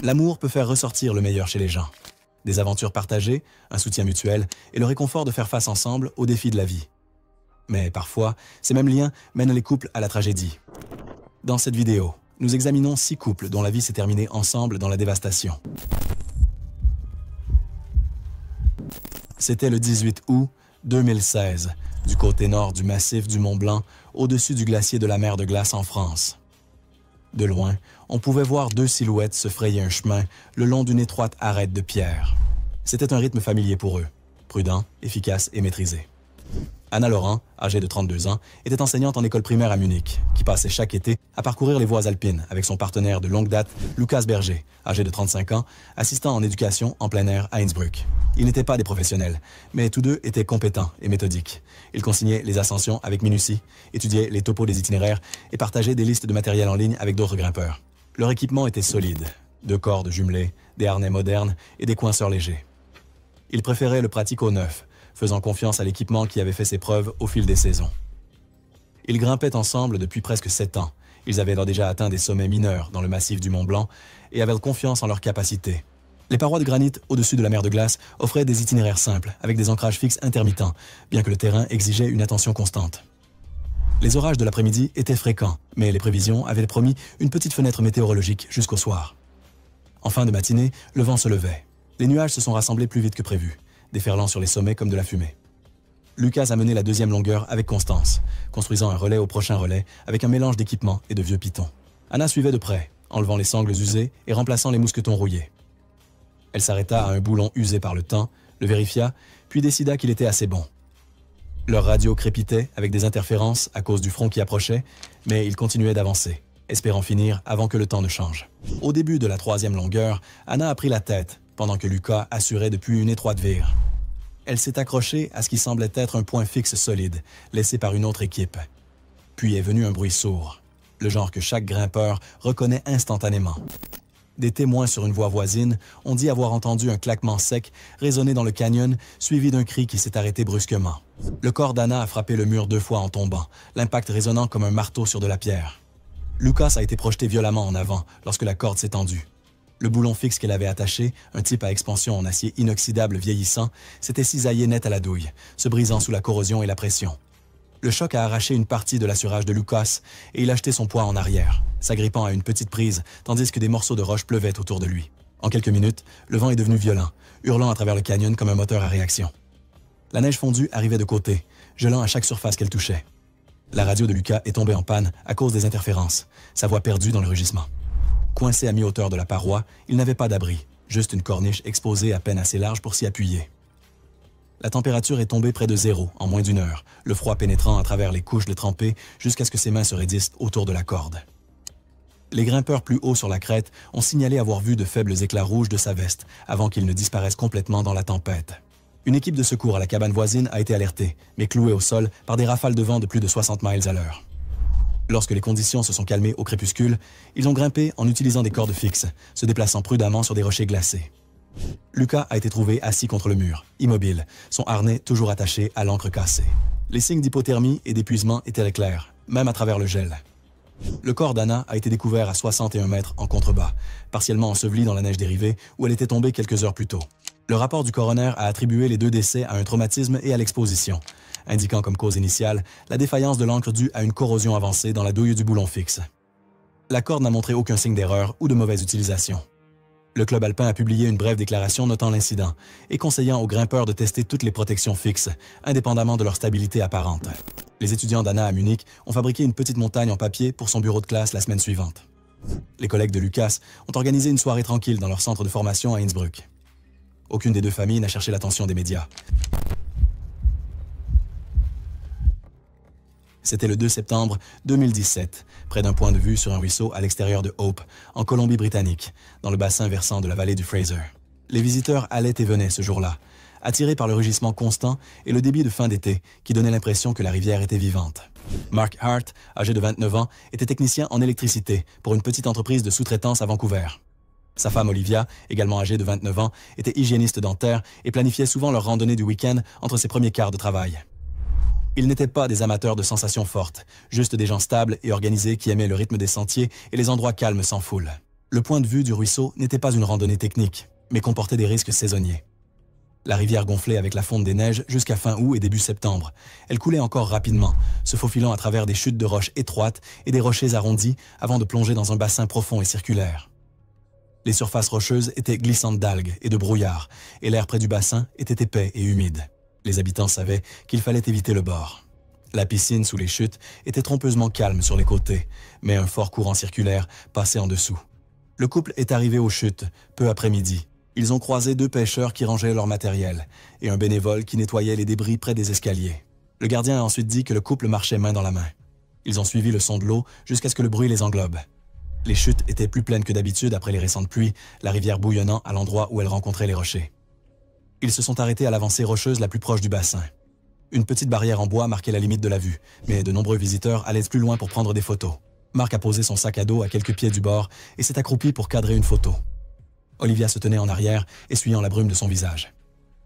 L'amour peut faire ressortir le meilleur chez les gens. Des aventures partagées, un soutien mutuel et le réconfort de faire face ensemble aux défis de la vie. Mais parfois, ces mêmes liens mènent les couples à la tragédie. Dans cette vidéo, nous examinons 6 couples dont la vie s'est terminée ensemble dans la dévastation. C'était le 18 août 2016, du côté nord du massif du Mont-Blanc, au-dessus du glacier de la mer de glace en France. De loin, on pouvait voir 2 silhouettes se frayer un chemin le long d'une étroite arête de pierre. C'était un rythme familier pour eux, prudent, efficace et maîtrisé. Anna Laurent, âgée de 32 ans, était enseignante en école primaire à Munich, qui passait chaque été à parcourir les voies alpines avec son partenaire de longue date, Lucas Berger, âgé de 35 ans, assistant en éducation en plein air à Innsbruck. Ils n'étaient pas des professionnels, mais tous deux étaient compétents et méthodiques. Ils consignaient les ascensions avec minutie, étudiaient les topos des itinéraires et partageaient des listes de matériel en ligne avec d'autres grimpeurs. Leur équipement était solide, 2 cordes jumelées, des harnais modernes et des coinceurs légers. Ils préféraient le pratique au neuf, faisant confiance à l'équipement qui avait fait ses preuves au fil des saisons. Ils grimpaient ensemble depuis presque 7 ans. Ils avaient déjà atteint des sommets mineurs dans le massif du Mont-Blanc et avaient confiance en leurs capacités. Les parois de granit au-dessus de la mer de glace offraient des itinéraires simples, avec des ancrages fixes intermittents, bien que le terrain exigeait une attention constante. Les orages de l'après-midi étaient fréquents, mais les prévisions avaient promis une petite fenêtre météorologique jusqu'au soir. En fin de matinée, le vent se levait. Les nuages se sont rassemblés plus vite que prévu, déferlant sur les sommets comme de la fumée. Lucas a mené la 2e longueur avec constance, construisant un relais au prochain relais avec un mélange d'équipements et de vieux pitons. Anna suivait de près, enlevant les sangles usées et remplaçant les mousquetons rouillés. Elle s'arrêta à un boulon usé par le temps, le vérifia, puis décida qu'il était assez bon. Leur radio crépitait avec des interférences à cause du front qui approchait, mais ils continuaient d'avancer, espérant finir avant que le temps ne change. Au début de la 3e longueur, Anna a pris la tête, pendant que Lucas assurait depuis une étroite vire. Elle s'est accrochée à ce qui semblait être un point fixe solide, laissé par une autre équipe. Puis est venu un bruit sourd, le genre que chaque grimpeur reconnaît instantanément. Des témoins sur une voie voisine ont dit avoir entendu un claquement sec résonner dans le canyon, suivi d'un cri qui s'est arrêté brusquement. Le corps d'Anna a frappé le mur 2 fois en tombant, l'impact résonnant comme un marteau sur de la pierre. Lucas a été projeté violemment en avant lorsque la corde s'est tendue. Le boulon fixe qu'elle avait attaché, un type à expansion en acier inoxydable vieillissant, s'était cisaillé net à la douille, se brisant sous la corrosion et la pression. Le choc a arraché une partie de l'assurage de Lucas et il a jeté son poids en arrière, s'agrippant à une petite prise, tandis que des morceaux de roche pleuvaient autour de lui. En quelques minutes, le vent est devenu violent, hurlant à travers le canyon comme un moteur à réaction. La neige fondue arrivait de côté, gelant à chaque surface qu'elle touchait. La radio de Lucas est tombée en panne à cause des interférences, sa voix perdue dans le rugissement. Coincé à mi-hauteur de la paroi, il n'avait pas d'abri, juste une corniche exposée à peine assez large pour s'y appuyer. La température est tombée près de 0 en moins d'1 heure, le froid pénétrant à travers les couches de trempé jusqu'à ce que ses mains se raidissent autour de la corde. Les grimpeurs plus hauts sur la crête ont signalé avoir vu de faibles éclats rouges de sa veste avant qu'il ne disparaisse complètement dans la tempête. Une équipe de secours à la cabane voisine a été alertée, mais clouée au sol par des rafales de vent de plus de 60 miles à l'heure. Lorsque les conditions se sont calmées au crépuscule, ils ont grimpé en utilisant des cordes fixes, se déplaçant prudemment sur des rochers glacés. Lucas a été trouvé assis contre le mur, immobile, son harnais toujours attaché à l'ancre cassée. Les signes d'hypothermie et d'épuisement étaient clairs, même à travers le gel. Le corps d'Anna a été découvert à 61 mètres en contrebas, partiellement enseveli dans la neige dérivée où elle était tombée quelques heures plus tôt. Le rapport du coroner a attribué les 2 décès à un traumatisme et à l'exposition, indiquant comme cause initiale la défaillance de l'encre due à une corrosion avancée dans la douille du boulon fixe. La corde n'a montré aucun signe d'erreur ou de mauvaise utilisation. Le club alpin a publié une brève déclaration notant l'incident et conseillant aux grimpeurs de tester toutes les protections fixes, indépendamment de leur stabilité apparente. Les étudiants d'Anna à Munich ont fabriqué une petite montagne en papier pour son bureau de classe la semaine suivante. Les collègues de Lucas ont organisé une soirée tranquille dans leur centre de formation à Innsbruck. Aucune des 2 familles n'a cherché l'attention des médias. C'était le 2 septembre 2017, près d'un point de vue sur un ruisseau à l'extérieur de Hope, en Colombie-Britannique, dans le bassin versant de la vallée du Fraser. Les visiteurs allaient et venaient ce jour-là, attirés par le rugissement constant et le débit de fin d'été qui donnait l'impression que la rivière était vivante. Mark Hart, âgé de 29 ans, était technicien en électricité pour une petite entreprise de sous-traitance à Vancouver. Sa femme Olivia, également âgée de 29 ans, était hygiéniste dentaire et planifiait souvent leur randonnée du week-end entre ses premiers quarts de travail. Ils n'étaient pas des amateurs de sensations fortes, juste des gens stables et organisés qui aimaient le rythme des sentiers et les endroits calmes sans foule. Le point de vue du ruisseau n'était pas une randonnée technique, mais comportait des risques saisonniers. La rivière gonflait avec la fonte des neiges jusqu'à fin août et début septembre. Elle coulait encore rapidement, se faufilant à travers des chutes de roches étroites et des rochers arrondis avant de plonger dans un bassin profond et circulaire. Les surfaces rocheuses étaient glissantes d'algues et de brouillard, et l'air près du bassin était épais et humide. Les habitants savaient qu'il fallait éviter le bord. La piscine sous les chutes était trompeusement calme sur les côtés, mais un fort courant circulaire passait en dessous. Le couple est arrivé aux chutes, peu après midi. Ils ont croisé 2 pêcheurs qui rangeaient leur matériel et un bénévole qui nettoyait les débris près des escaliers. Le gardien a ensuite dit que le couple marchait main dans la main. Ils ont suivi le son de l'eau jusqu'à ce que le bruit les englobe. Les chutes étaient plus pleines que d'habitude après les récentes pluies, la rivière bouillonnant à l'endroit où elle rencontrait les rochers. Ils se sont arrêtés à l'avancée rocheuse la plus proche du bassin. Une petite barrière en bois marquait la limite de la vue, mais de nombreux visiteurs allaient plus loin pour prendre des photos. Marc a posé son sac à dos à quelques pieds du bord et s'est accroupi pour cadrer une photo. Olivia se tenait en arrière, essuyant la brume de son visage.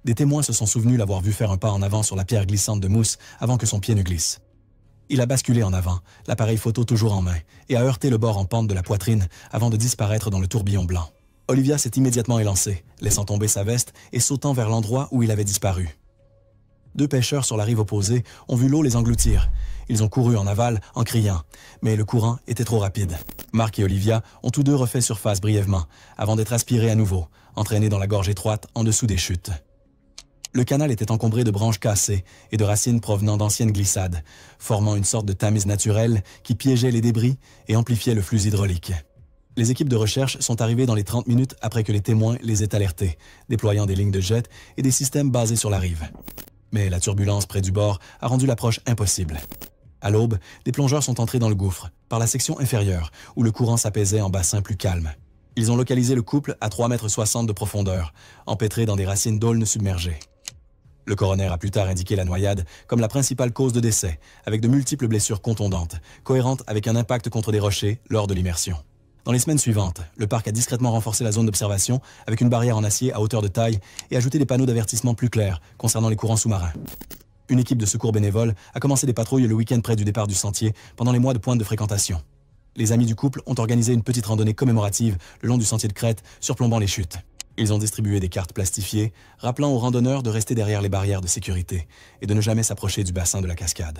Des témoins se sont souvenus l'avoir vu faire un pas en avant sur la pierre glissante de mousse avant que son pied ne glisse. Il a basculé en avant, l'appareil photo toujours en main, et a heurté le bord en pente de la poitrine avant de disparaître dans le tourbillon blanc. Olivia s'est immédiatement élancée, laissant tomber sa veste et sautant vers l'endroit où il avait disparu. 2 pêcheurs sur la rive opposée ont vu l'eau les engloutir. Ils ont couru en aval en criant, mais le courant était trop rapide. Marc et Olivia ont tous 2 refait surface brièvement, avant d'être aspirés à nouveau, entraînés dans la gorge étroite en dessous des chutes. Le canal était encombré de branches cassées et de racines provenant d'anciennes glissades, formant une sorte de tamise naturelle qui piégeait les débris et amplifiait le flux hydraulique. Les équipes de recherche sont arrivées dans les 30 minutes après que les témoins les aient alertés, déployant des lignes de jet et des systèmes basés sur la rive. Mais la turbulence près du bord a rendu l'approche impossible. À l'aube, des plongeurs sont entrés dans le gouffre, par la section inférieure, où le courant s'apaisait en bassin plus calme. Ils ont localisé le couple à 3,60 m de profondeur, empêtré dans des racines d'aulnes submergées. Le coroner a plus tard indiqué la noyade comme la principale cause de décès, avec de multiples blessures contondantes, cohérentes avec un impact contre des rochers lors de l'immersion. Dans les semaines suivantes, le parc a discrètement renforcé la zone d'observation avec une barrière en acier à hauteur de taille et ajouté des panneaux d'avertissement plus clairs concernant les courants sous-marins. Une équipe de secours bénévoles a commencé des patrouilles le week-end près du départ du sentier pendant les mois de pointe de fréquentation. Les amis du couple ont organisé une petite randonnée commémorative le long du sentier de crête, surplombant les chutes. Ils ont distribué des cartes plastifiées, rappelant aux randonneurs de rester derrière les barrières de sécurité et de ne jamais s'approcher du bassin de la cascade.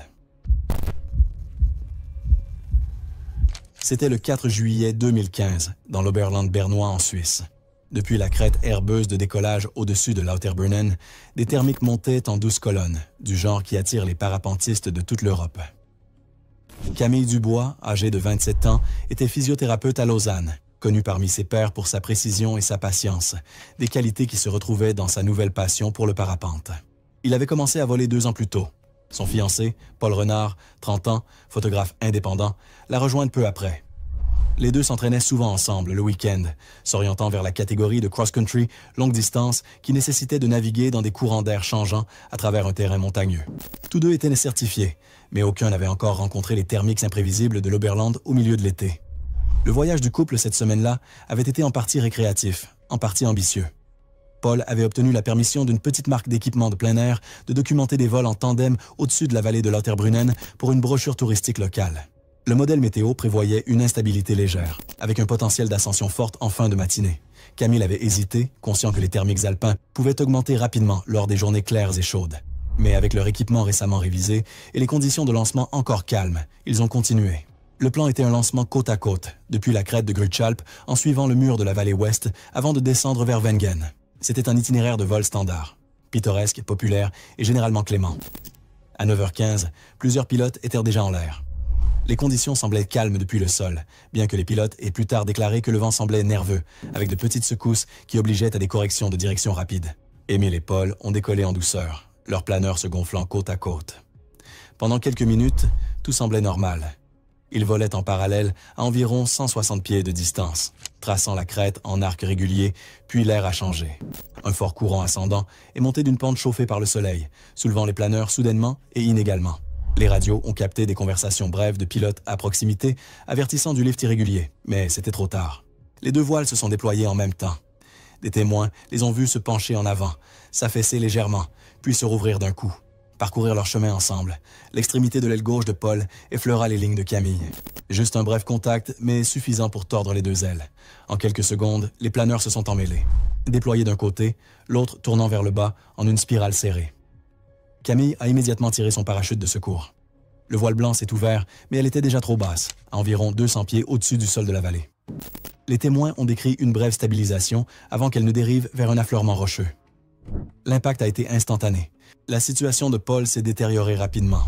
C'était le 4 juillet 2015, dans l'Oberland bernois en Suisse. Depuis la crête herbeuse de décollage au-dessus de Lauterbrunnen, des thermiques montaient en 12 colonnes, du genre qui attire les parapentistes de toute l'Europe. Camille Dubois, âgée de 27 ans, était physiothérapeute à Lausanne, connue parmi ses pairs pour sa précision et sa patience, des qualités qui se retrouvaient dans sa nouvelle passion pour le parapente. Il avait commencé à voler 2 ans plus tôt. Son fiancé, Paul Renard, 30 ans, photographe indépendant, l'a rejoint peu après. Les 2 s'entraînaient souvent ensemble le week-end, s'orientant vers la catégorie de cross-country longue distance qui nécessitait de naviguer dans des courants d'air changeants à travers un terrain montagneux. Tous 2 étaient certifiés, mais aucun n'avait encore rencontré les thermiques imprévisibles de l'Oberland au milieu de l'été. Le voyage du couple cette semaine-là avait été en partie récréatif, en partie ambitieux. Paul avait obtenu la permission d'une petite marque d'équipement de plein air de documenter des vols en tandem au-dessus de la vallée de Lauterbrunnen pour une brochure touristique locale. Le modèle météo prévoyait une instabilité légère, avec un potentiel d'ascension forte en fin de matinée. Camille avait hésité, conscient que les thermiques alpins pouvaient augmenter rapidement lors des journées claires et chaudes. Mais avec leur équipement récemment révisé et les conditions de lancement encore calmes, ils ont continué. Le plan était un lancement côte à côte, depuis la crête de Grütschalp, en suivant le mur de la vallée ouest, avant de descendre vers Wengen. C'était un itinéraire de vol standard, pittoresque, populaire et généralement clément. À 9h15, plusieurs pilotes étaient déjà en l'air. Les conditions semblaient calmes depuis le sol, bien que les pilotes aient plus tard déclaré que le vent semblait nerveux, avec de petites secousses qui obligeaient à des corrections de direction rapides. Émile et Paul ont décollé en douceur, leurs planeurs se gonflant côte à côte. Pendant quelques minutes, tout semblait normal. Ils volaient en parallèle à environ 160 pieds de distance, traçant la crête en arc régulier, puis l'air a changé. Un fort courant ascendant est monté d'une pente chauffée par le soleil, soulevant les planeurs soudainement et inégalement. Les radios ont capté des conversations brèves de pilotes à proximité, avertissant du lift irrégulier, mais c'était trop tard. Les 2 voiles se sont déployées en même temps. Des témoins les ont vus se pencher en avant, s'affaisser légèrement, puis se rouvrir d'un coup. parcourirent leur chemin ensemble. L'extrémité de l'aile gauche de Paul effleura les lignes de Camille. Juste un bref contact, mais suffisant pour tordre les deux ailes. En quelques secondes, les planeurs se sont emmêlés. Déployés d'un côté, l'autre tournant vers le bas en une spirale serrée. Camille a immédiatement tiré son parachute de secours. Le voile blanc s'est ouvert, mais elle était déjà trop basse, à environ 200 pieds au-dessus du sol de la vallée. Les témoins ont décrit une brève stabilisation avant qu'elle ne dérive vers un affleurement rocheux. L'impact a été instantané. La situation de Paul s'est détériorée rapidement.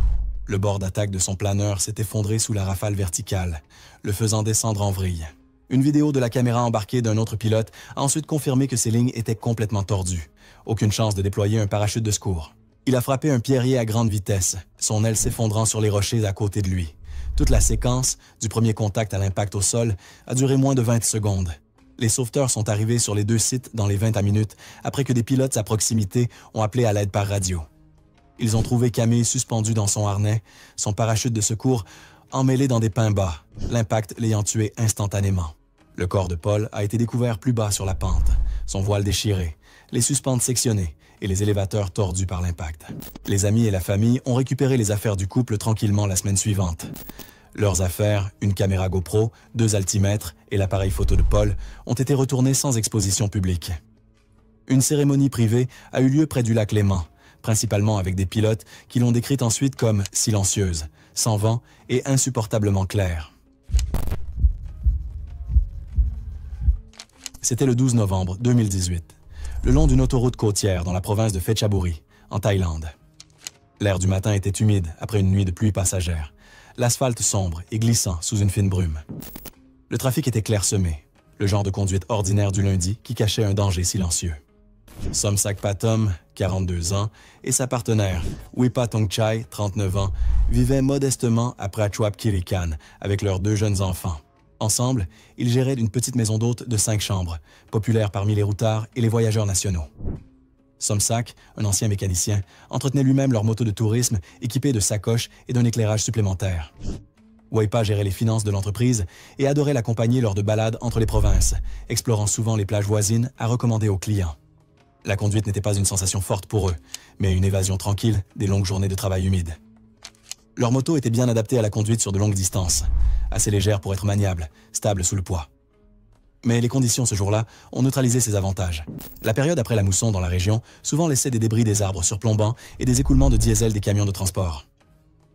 Le bord d'attaque de son planeur s'est effondré sous la rafale verticale, le faisant descendre en vrille. Une vidéo de la caméra embarquée d'un autre pilote a ensuite confirmé que ses lignes étaient complètement tordues. Aucune chance de déployer un parachute de secours. Il a frappé un pierrier à grande vitesse, son aile s'effondrant sur les rochers à côté de lui. Toute la séquence, du premier contact à l'impact au sol, a duré moins de 20 secondes. Les sauveteurs sont arrivés sur les deux sites dans les 20 minutes après que des pilotes à proximité ont appelé à l'aide par radio. Ils ont trouvé Camille suspendue dans son harnais, son parachute de secours emmêlé dans des pins bas, l'impact l'ayant tué instantanément. Le corps de Paul a été découvert plus bas sur la pente, son voile déchiré, les suspentes sectionnées et les élévateurs tordus par l'impact. Les amis et la famille ont récupéré les affaires du couple tranquillement la semaine suivante. Leurs affaires, une caméra GoPro, 2 altimètres et l'appareil photo de Paul ont été retournés sans exposition publique. Une cérémonie privée a eu lieu près du lac Léman, principalement avec des pilotes qui l'ont décrite ensuite comme silencieuse, sans vent et insupportablement claire. C'était le 12 novembre 2018, le long d'une autoroute côtière dans la province de Phetchaburi, en Thaïlande. L'air du matin était humide après une nuit de pluie passagère, l'asphalte sombre et glissant sous une fine brume. Le trafic était clairsemé, le genre de conduite ordinaire du lundi qui cachait un danger silencieux. Somsak Pathom, 42 ans, et sa partenaire, Wipa Tongchai, 39 ans, vivaient modestement à Prachuap Khiri Khan avec leurs 2 jeunes enfants. Ensemble, ils géraient une petite maison d'hôtes de 5 chambres, populaire parmi les routards et les voyageurs nationaux. Somsak, un ancien mécanicien, entretenait lui-même leur moto de tourisme équipée de sacoches et d'un éclairage supplémentaire. Wipa gérait les finances de l'entreprise et adorait l'accompagner lors de balades entre les provinces, explorant souvent les plages voisines à recommander aux clients. La conduite n'était pas une sensation forte pour eux, mais une évasion tranquille des longues journées de travail humide. Leur moto était bien adaptée à la conduite sur de longues distances, assez légère pour être maniable, stable sous le poids. Mais les conditions ce jour-là ont neutralisé ces avantages. La période après la mousson dans la région souvent laissait des débris des arbres surplombants et des écoulements de diesel des camions de transport.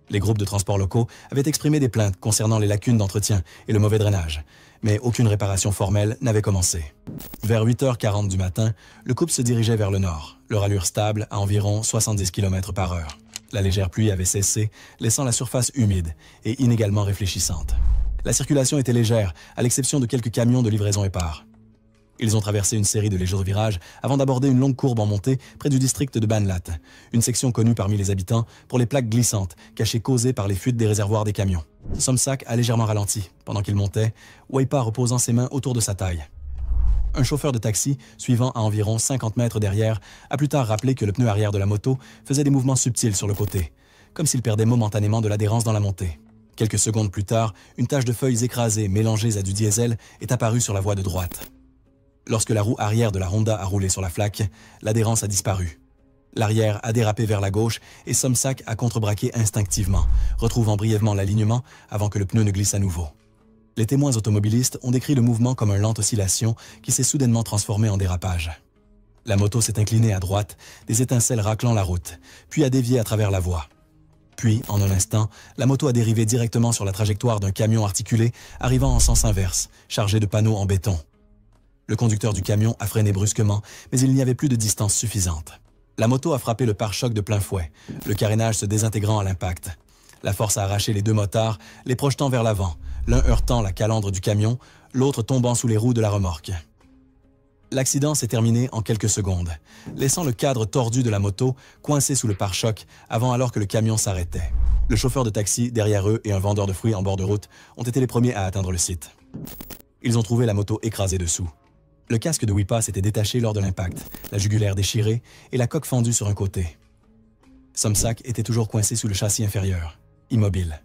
Les groupes de transport locaux avaient exprimé des plaintes concernant les lacunes d'entretien et le mauvais drainage, mais aucune réparation formelle n'avait commencé. Vers 8h40 du matin, le couple se dirigeait vers le nord, leur allure stable à environ 70 km/h. La légère pluie avait cessé, laissant la surface humide et inégalement réfléchissante. La circulation était légère, à l'exception de quelques camions de livraison épars. Ils ont traversé une série de légers virages avant d'aborder une longue courbe en montée près du district de Banlat, une section connue parmi les habitants pour les plaques glissantes cachées causées par les fuites des réservoirs des camions. Somsak a légèrement ralenti pendant qu'il montait, Wipa reposant ses mains autour de sa taille. Un chauffeur de taxi, suivant à environ 50 mètres derrière, a plus tard rappelé que le pneu arrière de la moto faisait des mouvements subtils sur le côté, comme s'il perdait momentanément de l'adhérence dans la montée. Quelques secondes plus tard, une tache de feuilles écrasées mélangées à du diesel est apparue sur la voie de droite. Lorsque la roue arrière de la Honda a roulé sur la flaque, l'adhérence a disparu. L'arrière a dérapé vers la gauche et Somsak a contrebraqué instinctivement, retrouvant brièvement l'alignement avant que le pneu ne glisse à nouveau. Les témoins automobilistes ont décrit le mouvement comme une lente oscillation qui s'est soudainement transformé en dérapage. La moto s'est inclinée à droite, des étincelles raclant la route, puis a dévié à travers la voie. Puis, en un instant, la moto a dérivé directement sur la trajectoire d'un camion articulé arrivant en sens inverse, chargé de panneaux en béton. Le conducteur du camion a freiné brusquement, mais il n'y avait plus de distance suffisante. La moto a frappé le pare-choc de plein fouet, le carénage se désintégrant à l'impact. La force a arraché les 2 motards, les projetant vers l'avant, l'un heurtant la calandre du camion, l'autre tombant sous les roues de la remorque. L'accident s'est terminé en quelques secondes, laissant le cadre tordu de la moto coincé sous le pare-choc alors que le camion s'arrêtait. Le chauffeur de taxi derrière eux et un vendeur de fruits en bord de route ont été les premiers à atteindre le site. Ils ont trouvé la moto écrasée dessous. Le casque de Wipa s'était détaché lors de l'impact, la jugulaire déchirée et la coque fendue sur un côté. Somsak était toujours coincé sous le châssis inférieur, immobile.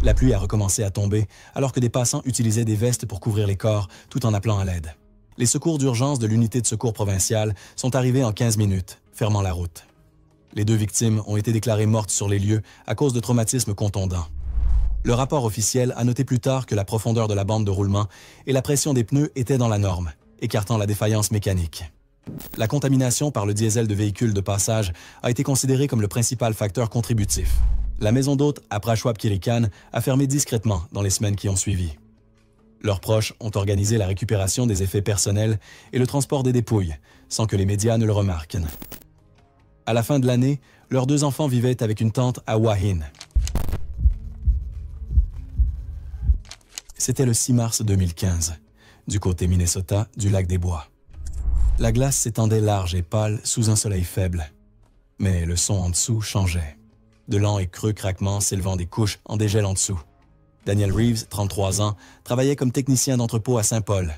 La pluie a recommencé à tomber alors que des passants utilisaient des vestes pour couvrir les corps tout en appelant à l'aide. Les secours d'urgence de l'unité de secours provinciale sont arrivés en 15 minutes, fermant la route. Les 2 victimes ont été déclarées mortes sur les lieux à cause de traumatismes contondants. Le rapport officiel a noté plus tard que la profondeur de la bande de roulement et la pression des pneus étaient dans la norme, écartant la défaillance mécanique. La contamination par le diesel de véhicules de passage a été considérée comme le principal facteur contributif. La maison d'hôtes à Prachuap-Khiri Khan a fermé discrètement dans les semaines qui ont suivi. Leurs proches ont organisé la récupération des effets personnels et le transport des dépouilles, sans que les médias ne le remarquent. À la fin de l'année, leurs 2 enfants vivaient avec une tante à Hua Hin. C'était le 6 mars 2015, du côté Minnesota du lac des Bois. La glace s'étendait large et pâle sous un soleil faible. Mais le son en dessous changeait. De lents et creux craquements s'élevant des couches en dégel en dessous. Daniel Reeves, 33 ans, travaillait comme technicien d'entrepôt à Saint-Paul.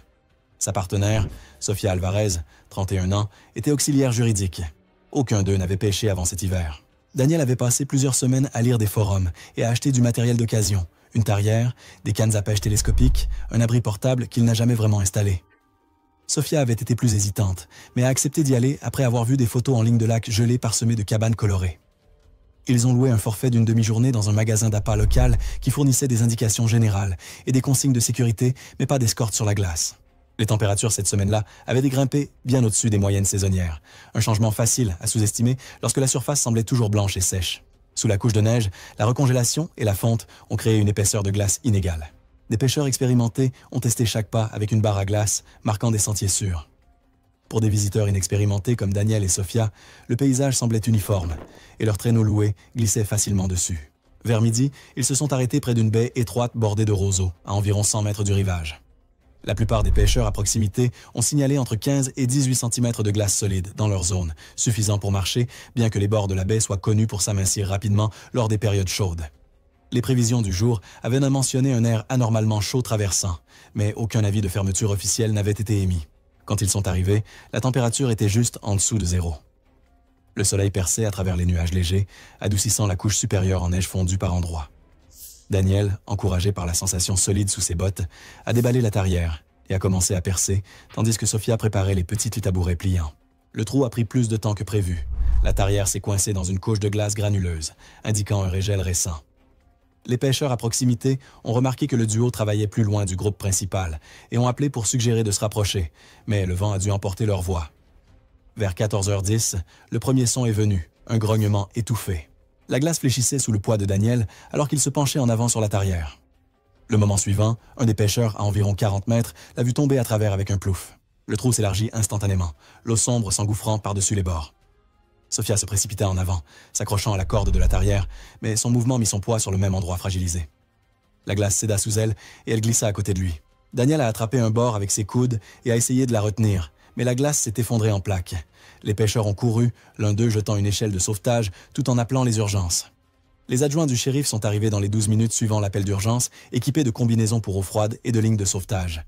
Sa partenaire, Sofia Alvarez, 31 ans, était auxiliaire juridique. Aucun d'eux n'avait pêché avant cet hiver. Daniel avait passé plusieurs semaines à lire des forums et à acheter du matériel d'occasion, une tarière, des cannes à pêche télescopiques, un abri portable qu'il n'a jamais vraiment installé. Sofia avait été plus hésitante, mais a accepté d'y aller après avoir vu des photos en ligne de lac gelées parsemées de cabanes colorées. Ils ont loué un forfait d'une demi-journée dans un magasin d'appât local qui fournissait des indications générales et des consignes de sécurité, mais pas d'escorte sur la glace. Les températures cette semaine-là avaient dégrimpé bien au-dessus des moyennes saisonnières. Un changement facile à sous-estimer lorsque la surface semblait toujours blanche et sèche. Sous la couche de neige, la recongélation et la fonte ont créé une épaisseur de glace inégale. Des pêcheurs expérimentés ont testé chaque pas avec une barre à glace, marquant des sentiers sûrs. Pour des visiteurs inexpérimentés comme Daniel et Sofia, le paysage semblait uniforme et leurs traîneaux loués glissaient facilement dessus. Vers midi, ils se sont arrêtés près d'une baie étroite bordée de roseaux, à environ 100 mètres du rivage. La plupart des pêcheurs à proximité ont signalé entre 15 et 18 cm de glace solide dans leur zone, suffisant pour marcher, bien que les bords de la baie soient connus pour s'amincir rapidement lors des périodes chaudes. Les prévisions du jour avaient mentionné un air anormalement chaud traversant, mais aucun avis de fermeture officiel n'avait été émis. Quand ils sont arrivés, la température était juste en dessous de 0. Le soleil perçait à travers les nuages légers, adoucissant la couche supérieure en neige fondue par endroits. Daniel, encouragé par la sensation solide sous ses bottes, a déballé la tarière et a commencé à percer, tandis que Sofia préparait les petits tabourets pliants. Le trou a pris plus de temps que prévu. La tarière s'est coincée dans une couche de glace granuleuse, indiquant un régel récent. Les pêcheurs à proximité ont remarqué que le duo travaillait plus loin du groupe principal et ont appelé pour suggérer de se rapprocher, mais le vent a dû emporter leur voix. Vers 14h10, le premier son est venu, un grognement étouffé. La glace fléchissait sous le poids de Daniel alors qu'il se penchait en avant sur la tarière. Le moment suivant, un des pêcheurs, à environ 40 mètres, l'a vu tomber à travers avec un plouf. Le trou s'élargit instantanément, l'eau sombre s'engouffrant par-dessus les bords. Sofia se précipita en avant, s'accrochant à la corde de la tarière, mais son mouvement mit son poids sur le même endroit fragilisé. La glace céda sous elle et elle glissa à côté de lui. Daniel a attrapé un bord avec ses coudes et a essayé de la retenir, mais la glace s'est effondrée en plaques. Les pêcheurs ont couru, l'un d'eux jetant une échelle de sauvetage tout en appelant les urgences. Les adjoints du shérif sont arrivés dans les 12 minutes suivant l'appel d'urgence, équipés de combinaisons pour eau froide et de lignes de sauvetage.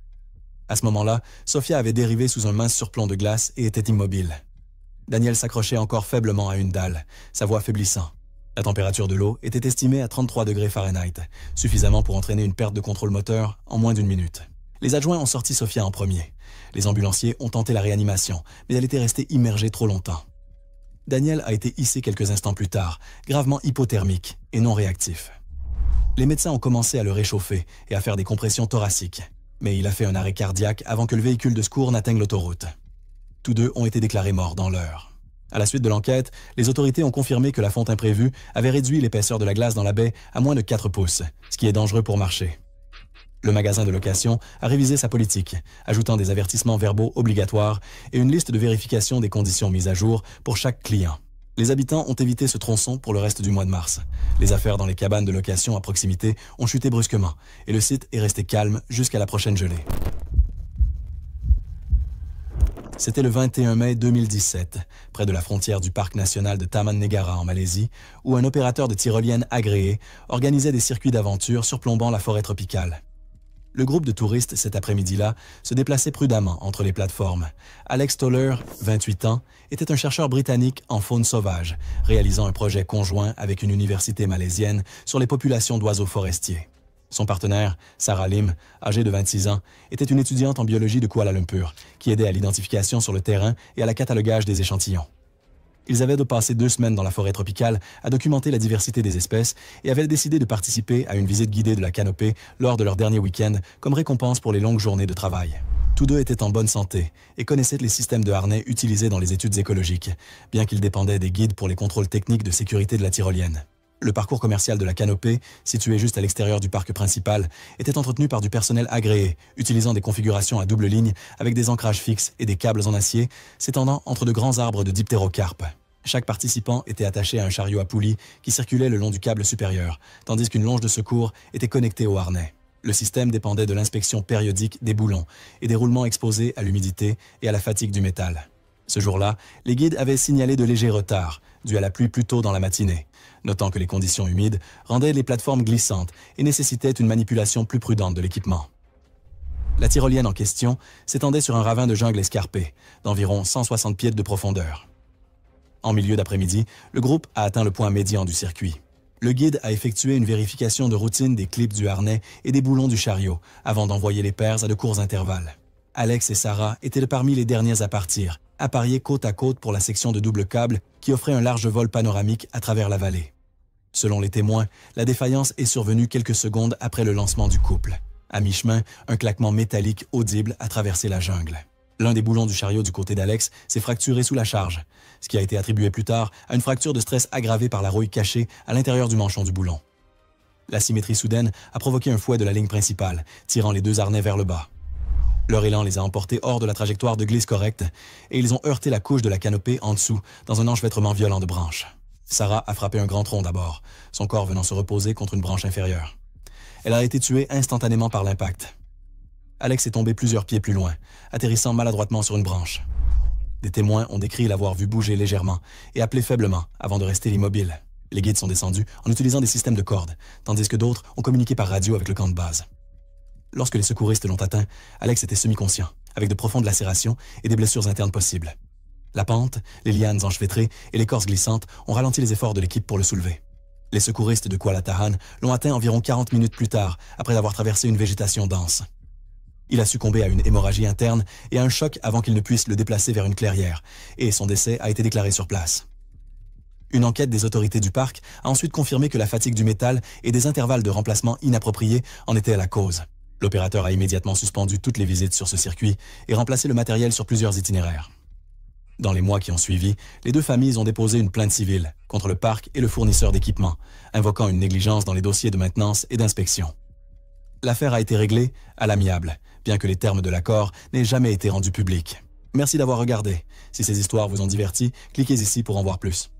À ce moment-là, Sofia avait dérivé sous un mince surplomb de glace et était immobile. Daniel s'accrochait encore faiblement à une dalle, sa voix faiblissant. La température de l'eau était estimée à 33 degrés Fahrenheit, suffisamment pour entraîner une perte de contrôle moteur en moins d'1 minute. Les adjoints ont sorti Sofia en premier. Les ambulanciers ont tenté la réanimation, mais elle était restée immergée trop longtemps. Daniel a été hissé quelques instants plus tard, gravement hypothermique et non réactif. Les médecins ont commencé à le réchauffer et à faire des compressions thoraciques, mais il a fait un arrêt cardiaque avant que le véhicule de secours n'atteigne l'autoroute. Tous deux ont été déclarés morts dans l'heure. À la suite de l'enquête, les autorités ont confirmé que la fonte imprévue avait réduit l'épaisseur de la glace dans la baie à moins de 4 pouces, ce qui est dangereux pour marcher. Le magasin de location a révisé sa politique, ajoutant des avertissements verbaux obligatoires et une liste de vérification des conditions mises à jour pour chaque client. Les habitants ont évité ce tronçon pour le reste du mois de mars. Les affaires dans les cabanes de location à proximité ont chuté brusquement et le site est resté calme jusqu'à la prochaine gelée. C'était le 21 mai 2017, près de la frontière du parc national de Taman Negara en Malaisie, où un opérateur de tyrolienne agréé organisait des circuits d'aventure surplombant la forêt tropicale. Le groupe de touristes cet après-midi-là se déplaçait prudemment entre les plateformes. Alex Toller, 28 ans, était un chercheur britannique en faune sauvage, réalisant un projet conjoint avec une université malaisienne sur les populations d'oiseaux forestiers. Son partenaire, Sarah Lim, âgée de 26 ans, était une étudiante en biologie de Kuala Lumpur, qui aidait à l'identification sur le terrain et à la catalogage des échantillons. Ils avaient passé 2 semaines dans la forêt tropicale à documenter la diversité des espèces et avaient décidé de participer à une visite guidée de la canopée lors de leur dernier week-end comme récompense pour les longues journées de travail. Tous deux étaient en bonne santé et connaissaient les systèmes de harnais utilisés dans les études écologiques, bien qu'ils dépendaient des guides pour les contrôles techniques de sécurité de la tyrolienne. Le parcours commercial de la canopée, situé juste à l'extérieur du parc principal, était entretenu par du personnel agréé, utilisant des configurations à double ligne avec des ancrages fixes et des câbles en acier s'étendant entre de grands arbres de diptérocarpes. Chaque participant était attaché à un chariot à poulies qui circulait le long du câble supérieur, tandis qu'une longe de secours était connectée au harnais. Le système dépendait de l'inspection périodique des boulons et des roulements exposés à l'humidité et à la fatigue du métal. Ce jour-là, les guides avaient signalé de légers retards, dus à la pluie plus tôt dans la matinée, notant que les conditions humides rendaient les plateformes glissantes et nécessitaient une manipulation plus prudente de l'équipement. La tyrolienne en question s'étendait sur un ravin de jungle escarpé, d'environ 160 pieds de profondeur. En milieu d'après-midi, le groupe a atteint le point médian du circuit. Le guide a effectué une vérification de routine des clips du harnais et des boulons du chariot avant d'envoyer les pairs à de courts intervalles. Alex et Sarah étaient parmi les derniers à partir, appariés côte à côte pour la section de double câble qui offrait un large vol panoramique à travers la vallée. Selon les témoins, la défaillance est survenue quelques secondes après le lancement du couple. À mi-chemin, un claquement métallique audible a traversé la jungle. L'un des boulons du chariot du côté d'Alex s'est fracturé sous la charge, ce qui a été attribué plus tard à une fracture de stress aggravée par la rouille cachée à l'intérieur du manchon du boulon. L'asymétrie soudaine a provoqué un fouet de la ligne principale, tirant les deux harnais vers le bas. Leur élan les a emportés hors de la trajectoire de glisse correcte et ils ont heurté la couche de la canopée en dessous dans un enchevêtrement violent de branches. Sarah a frappé un grand tronc d'abord, son corps venant se reposer contre une branche inférieure. Elle a été tuée instantanément par l'impact. Alex est tombé plusieurs pieds plus loin, atterrissant maladroitement sur une branche. Des témoins ont décrit l'avoir vu bouger légèrement et appeler faiblement avant de rester immobile. Les guides sont descendus en utilisant des systèmes de cordes, tandis que d'autres ont communiqué par radio avec le camp de base. Lorsque les secouristes l'ont atteint, Alex était semi-conscient, avec de profondes lacérations et des blessures internes possibles. La pente, les lianes enchevêtrées et l'écorce glissante ont ralenti les efforts de l'équipe pour le soulever. Les secouristes de Kuala Tahan l'ont atteint environ 40 minutes plus tard, après avoir traversé une végétation dense. Il a succombé à une hémorragie interne et à un choc avant qu'il ne puisse le déplacer vers une clairière, et son décès a été déclaré sur place. Une enquête des autorités du parc a ensuite confirmé que la fatigue du métal et des intervalles de remplacement inappropriés en étaient la cause. L'opérateur a immédiatement suspendu toutes les visites sur ce circuit et remplacé le matériel sur plusieurs itinéraires. Dans les mois qui ont suivi, les deux familles ont déposé une plainte civile contre le parc et le fournisseur d'équipements, invoquant une négligence dans les dossiers de maintenance et d'inspection. L'affaire a été réglée à l'amiable, bien que les termes de l'accord n'aient jamais été rendus publics. Merci d'avoir regardé. Si ces histoires vous ont diverti, cliquez ici pour en voir plus.